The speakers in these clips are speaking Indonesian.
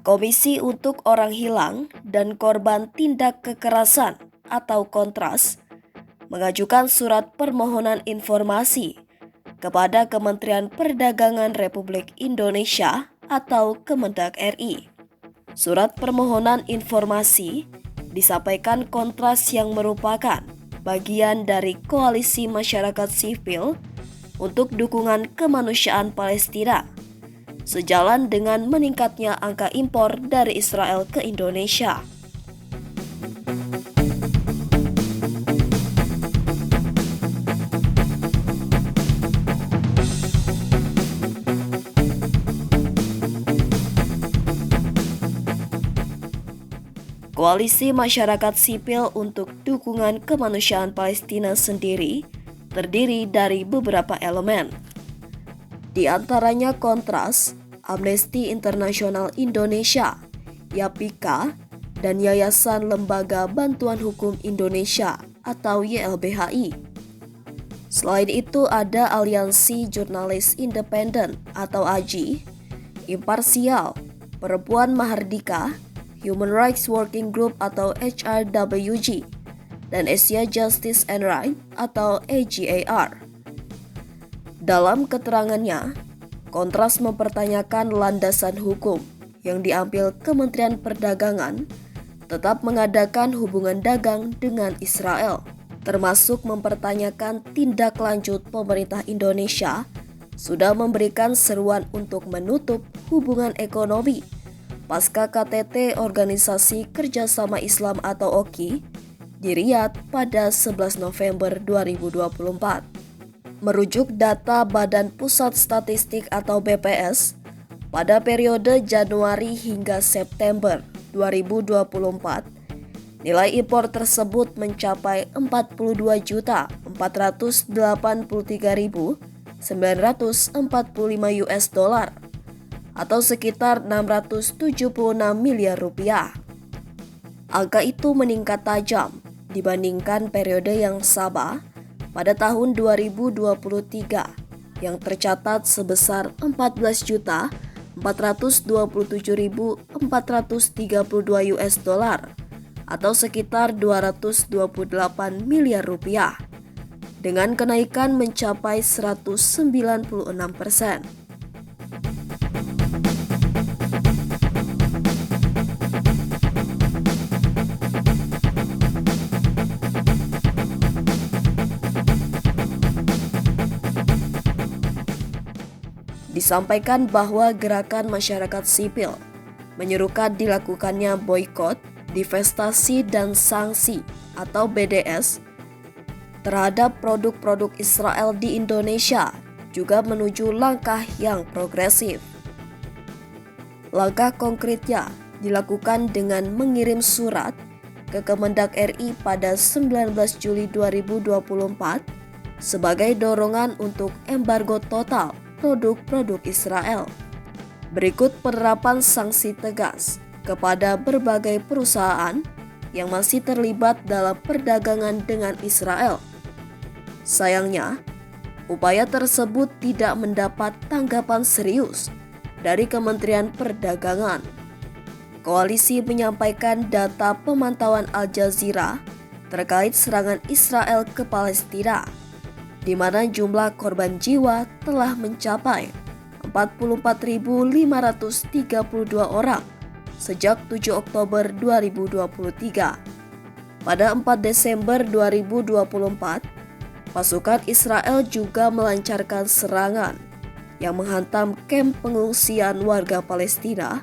Komisi untuk Orang Hilang dan Korban Tindak Kekerasan atau Kontras mengajukan surat permohonan informasi kepada Kementerian Perdagangan Republik Indonesia atau Kemendag RI. Surat permohonan informasi disampaikan Kontras yang merupakan bagian dari koalisi masyarakat sipil untuk dukungan kemanusiaan Palestina, sejalan dengan meningkatnya angka impor dari Israel ke Indonesia. Koalisi Masyarakat Sipil untuk Dukungan Kemanusiaan Palestina sendiri terdiri dari beberapa elemen. Di antaranya Kontras, Amnesty International Indonesia, YAPIKA, dan Yayasan Lembaga Bantuan Hukum Indonesia atau YLBHI. Selain itu ada Aliansi Jurnalis Independen atau AJI, Imparsial, Perempuan Mahardika, Human Rights Working Group atau HRWG, dan Asia Justice and Right atau AGAR. Dalam keterangannya, Kontras mempertanyakan landasan hukum yang diambil Kementerian Perdagangan tetap mengadakan hubungan dagang dengan Israel, termasuk mempertanyakan tindak lanjut pemerintah Indonesia sudah memberikan seruan untuk menutup hubungan ekonomi pasca KTT Organisasi Kerjasama Islam atau OKI di Riyadh pada 11 November 2024. Merujuk data Badan Pusat Statistik atau BPS, pada periode Januari hingga September 2024, nilai impor tersebut mencapai 42.483.945 US dollar atau sekitar 676 miliar rupiah. Angka itu meningkat tajam dibandingkan periode yang sama pada tahun 2023 yang tercatat sebesar 14.427.432 US dollar atau sekitar 228 miliar rupiah dengan kenaikan mencapai 196%. Disampaikan bahwa gerakan masyarakat sipil menyerukan dilakukannya boikot, divestasi, dan sanksi atau BDS terhadap produk-produk Israel di Indonesia juga menuju langkah yang progresif. Langkah konkretnya dilakukan dengan mengirim surat ke Kemendag RI pada 19 Juli 2024 sebagai dorongan untuk embargo total produk-produk Israel. Berikut penerapan sanksi tegas kepada berbagai perusahaan yang masih terlibat dalam perdagangan dengan Israel. Sayangnya, upaya tersebut tidak mendapat tanggapan serius dari Kementerian Perdagangan. Koalisi menyampaikan data pemantauan Al Jazeera terkait serangan Israel ke Palestina, di mana jumlah korban jiwa telah mencapai 44.532 orang sejak 7 Oktober 2023. Pada 4 Desember 2024, pasukan Israel juga melancarkan serangan yang menghantam kamp pengungsian warga Palestina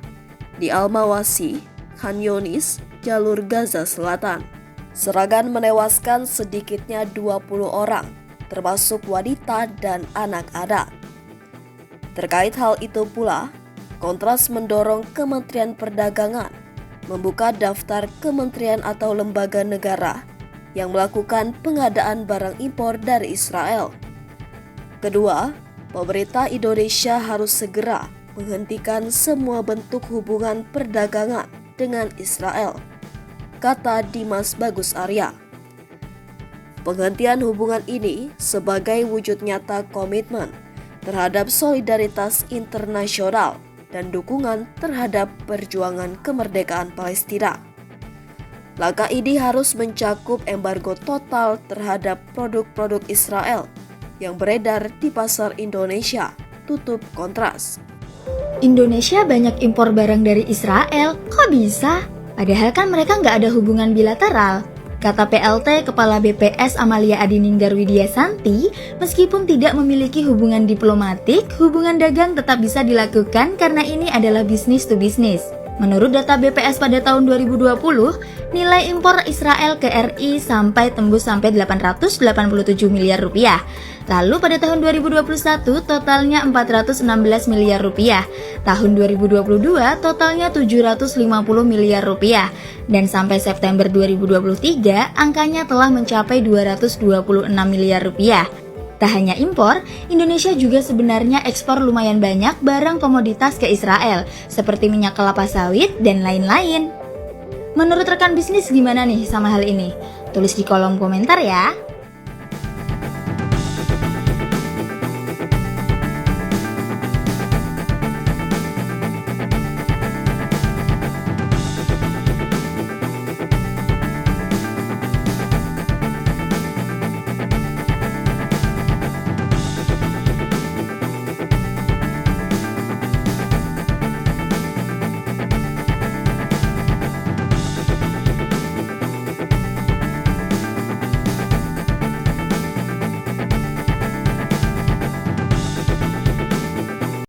di Al-Mawasi, Khan Yunis, jalur Gaza Selatan. Serangan menewaskan sedikitnya 20 orang, termasuk wanita dan anak-anak. Terkait hal itu pula, Kontras mendorong Kementerian Perdagangan membuka daftar kementerian atau lembaga negara yang melakukan pengadaan barang impor dari Israel. Kedua, pemerintah Indonesia harus segera menghentikan semua bentuk hubungan perdagangan dengan Israel, kata Dimas Bagus Arya. Penghentian hubungan ini sebagai wujud nyata komitmen terhadap solidaritas internasional dan dukungan terhadap perjuangan kemerdekaan Palestina. Langkah ini harus mencakup embargo total terhadap produk-produk Israel yang beredar di pasar Indonesia, tutup Kontras. Indonesia banyak impor barang dari Israel, kok bisa? Padahal kan mereka nggak ada hubungan bilateral. Kata PLT Kepala BPS Amalia Adininggar Widyasanti, meskipun tidak memiliki hubungan diplomatik, hubungan dagang tetap bisa dilakukan karena ini adalah bisnis to bisnis. Menurut data BPS pada tahun 2020, nilai impor Israel ke RI tembus sampai 887 miliar rupiah. Lalu pada tahun 2021 totalnya 416 miliar rupiah. Tahun 2022 totalnya 750 miliar rupiah. Dan sampai September 2023 angkanya telah mencapai 226 miliar rupiah. Tak hanya impor, Indonesia juga sebenarnya ekspor lumayan banyak barang komoditas ke Israel, seperti minyak kelapa sawit dan lain-lain. Menurut rekan bisnis gimana nih sama hal ini? Tulis di kolom komentar ya.